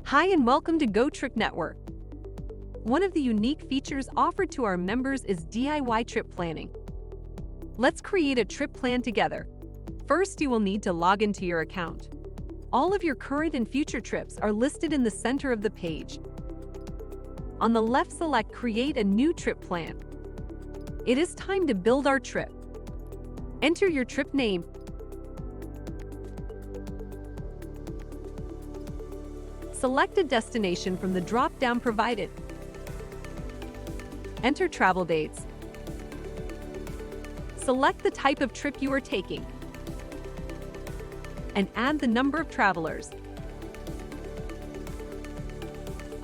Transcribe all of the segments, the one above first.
Hi and welcome to GoTrip Network. One of the unique features offered to our members is DIY trip planning. Let's create a trip plan together. First, you will need to log into your account. All of your current and future trips are listed in the center of the page. On the left, select Create a new trip plan. It is time to build our trip. Enter your trip name. Select a destination from the drop-down provided. Enter travel dates. Select the type of trip you are taking and add the number of travelers.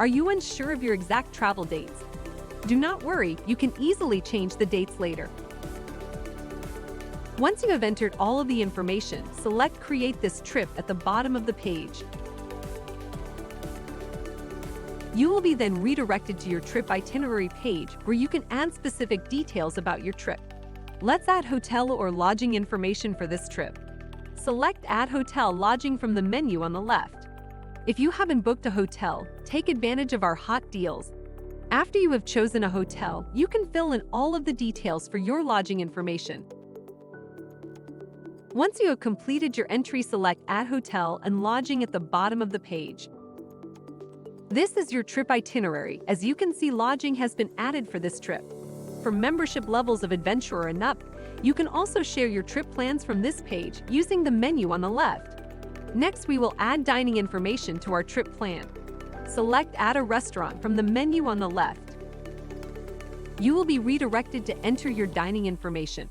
Are you unsure of your exact travel dates? Do not worry, you can easily change the dates later. Once you have entered all of the information, select Create this trip at the bottom of the page. You will be then redirected to your trip itinerary page where you can add specific details about your trip. Let's add hotel or lodging information for this trip. Select Add Hotel Lodging from the menu on the left. If you haven't booked a hotel, take advantage of our hot deals. After you have chosen a hotel, you can fill in all of the details for your lodging information. Once you have completed your entry, select Add Hotel and Lodging at the bottom of the page. This is your trip itinerary. As you can see, lodging has been added for this trip. For membership levels of Adventurer and up, you can also share your trip plans from this page using the menu on the left. Next, we will add dining information to our trip plan. Select Add a Restaurant from the menu on the left. You will be redirected to enter your dining information.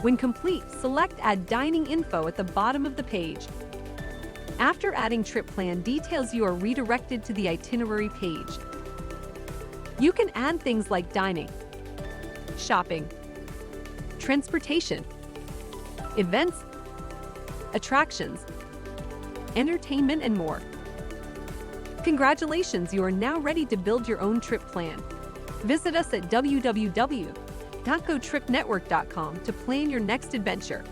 When complete, select Add Dining Info at the bottom of the page. After adding trip plan details, you are redirected to the itinerary page. You can add things like dining, shopping, transportation, events, attractions, entertainment, and more. Congratulations, you are now ready to build your own trip plan. Visit us at www.gotripnetwork.com to plan your next adventure.